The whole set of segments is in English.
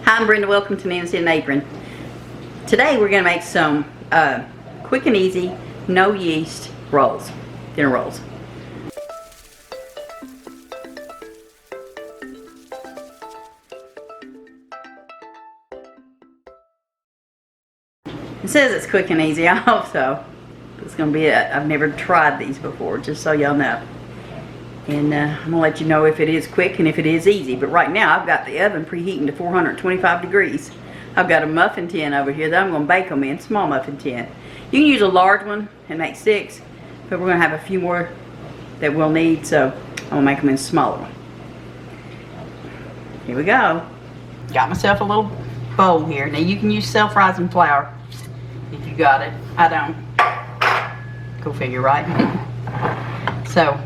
Hi, I'm Brenda. Welcome to Muffins and Apron. Today we're going to make some quick and easy, no yeast rolls, dinner rolls. It says it's quick and easy. I hope so. It's going to be I've never tried these before, just so y'all know. And I'm going to let you know if it is quick and if it is easy. But right now I've got the oven preheating to 425 degrees. I've got a muffin tin over here that I'm going to bake them in, small muffin tin. You can use a large one and make 6, but we're going to have a few more that we'll need, so I'm going to make them in a smaller one. Here we go. Got myself a little bowl here. Now you can use self-rising flour if you got it. I don't. Go figure, right? So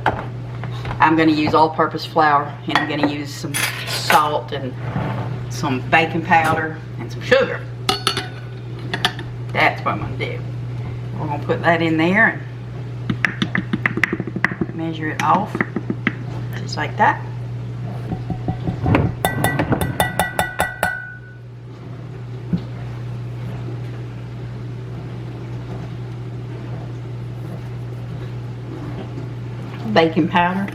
I'm going to use all-purpose flour, and I'm going to use some salt and some baking powder and some sugar. That's what I'm going to do. We're going to put that in there and measure it off, just like that. Baking powder,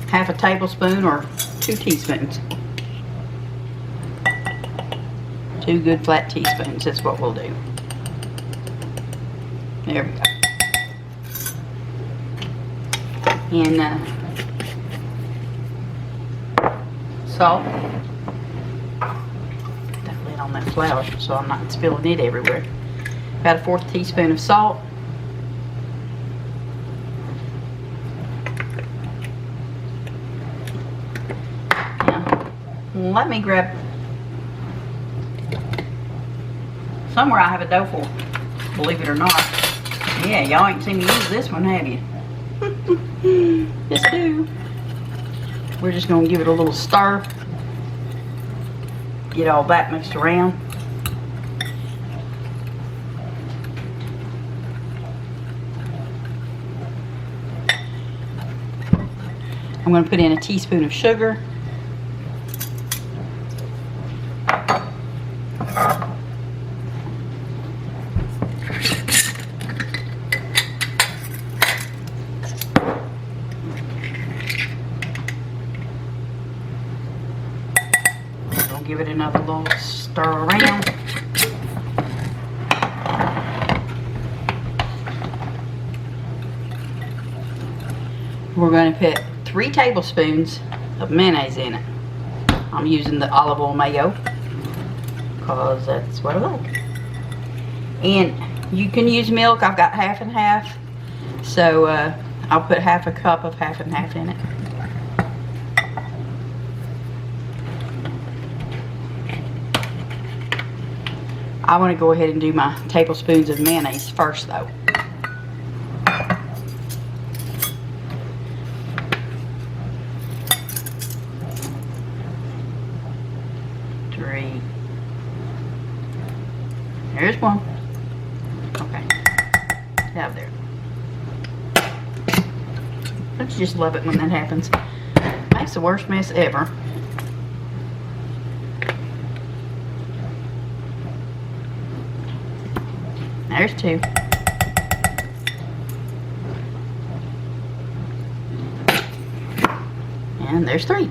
half a tablespoon or 2 teaspoons. 2 good flat teaspoons, that's what we'll do. There we go. And salt. Put that lid on that flour so I'm not spilling it everywhere. About a 1/4 teaspoon of salt. Let me grab somewhere I have a dough fork, believe it or not. Yeah, y'all ain't seen me use this one, have you? Just do. We're just gonna give it a little stir, get all that mixed around. I'm gonna put in a teaspoon of sugar. Give it another little stir around. We're going to put 3 tablespoons of mayonnaise in it. I'm using the olive oil mayo because that's what I like. And you can use milk. I've got half and half, so I'll put half a cup of half and half in it. I want to go ahead and do my tablespoons of mayonnaise first, though. Three. There's one. Okay. Out there. Don't you just love it when that happens? Makes the worst mess ever. There's 2. And there's 3.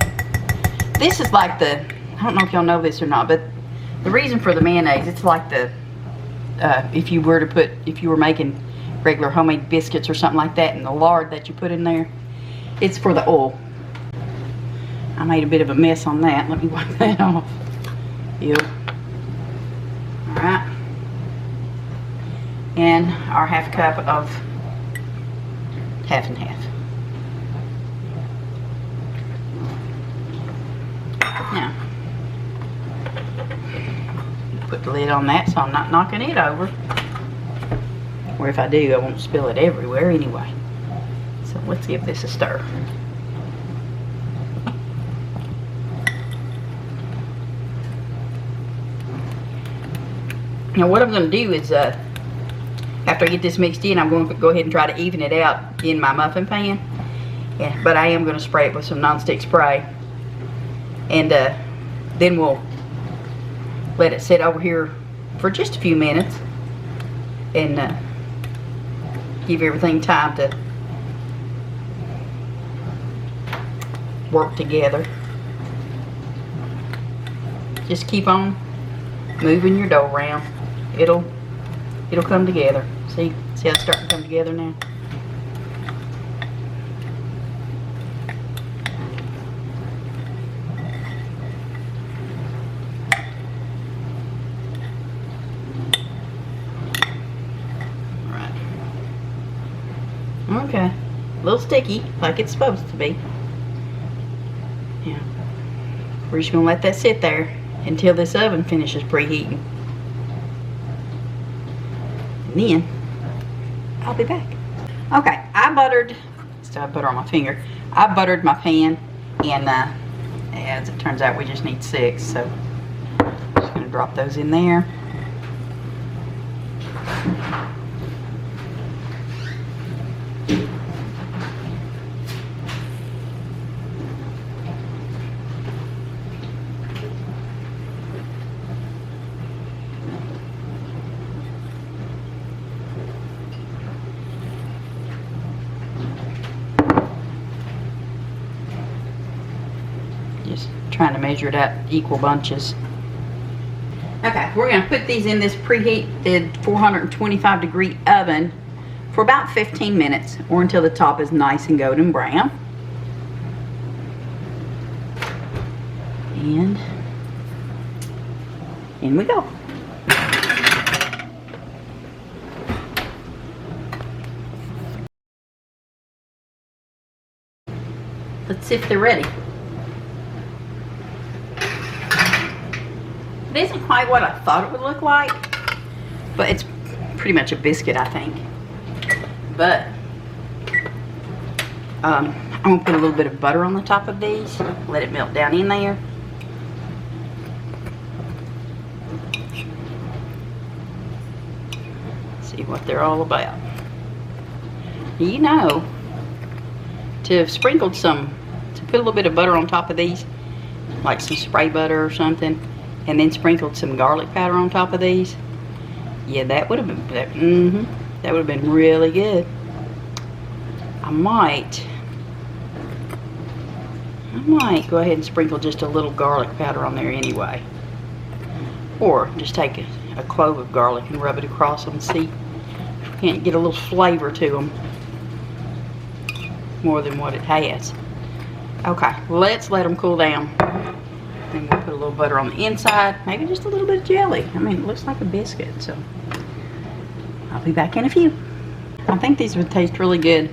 This is like the, I don't know if y'all know this or not, but the reason for the mayonnaise, it's like the, if you were making regular homemade biscuits or something like that, and the lard that you put in there, it's for the oil. I made a bit of a mess on that. Let me wipe that off. Yep. Alright. And our half cup of half and half. Now, put the lid on that so I'm not knocking it over. Or if I do, I won't spill it everywhere anyway. So let's give this a stir. Now what I'm going to do is after I get this mixed in, I'm going to go ahead and try to even it out in my muffin pan. Yeah, but I am going to spray it with some nonstick spray. And then we'll let it sit over here for just a few minutes and give everything time to work together. Just keep on moving your dough around. It'll come together. See how it's starting to come together now? Okay, a little sticky, like it's supposed to be. Yeah, we're just gonna let that sit there until this oven finishes preheating. And then, I'll be back. Okay, I buttered, still have butter on my finger. I buttered my pan, and as it turns out, we just need 6, so I'm just gonna drop those in there. Just trying to measure it out equal bunches. Okay, we're going to put these in this preheated 425 degree oven for about 15 minutes, or until the top is nice and golden brown. And in we go. Let's see if they're ready. It isn't quite what I thought it would look like, but it's pretty much a biscuit, I think. But I'm going to put a little bit of butter on the top of these, let it melt down in there. See what they're all about. You know, to have sprinkled some, to put a little bit of butter on top of these, like some spray butter or something, and then sprinkled some garlic powder on top of these, yeah, that would have been, that would have been really good. I might go ahead and sprinkle just a little garlic powder on there anyway, or just take a clove of garlic and rub it across them and see if we can't get a little flavor to them more than what it has. Okay, let's let them cool down. And we'll put a little butter on the inside, maybe just a little bit of jelly. I mean, it looks like a biscuit, so I'll be back in a few. I think these would taste really good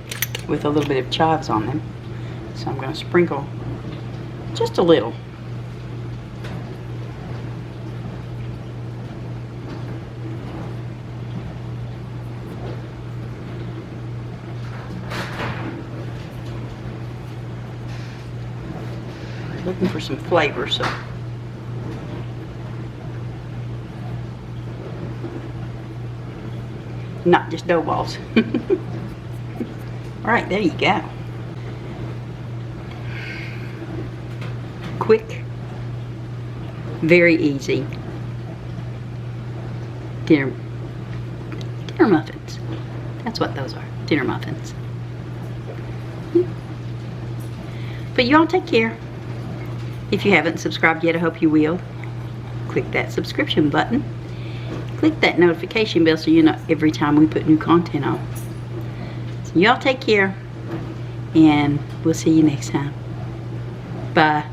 with a little bit of chives on them. So I'm going to sprinkle just a little. Looking for some flavor, so not just dough balls. All right, there you go. Quick, very easy dinner muffins. That's what those are, dinner muffins. But y'all take care. If you haven't subscribed yet, I hope you will. Click that subscription button. Click that notification bell so you know every time we put new content on. So y'all take care, and we'll see you next time. Bye.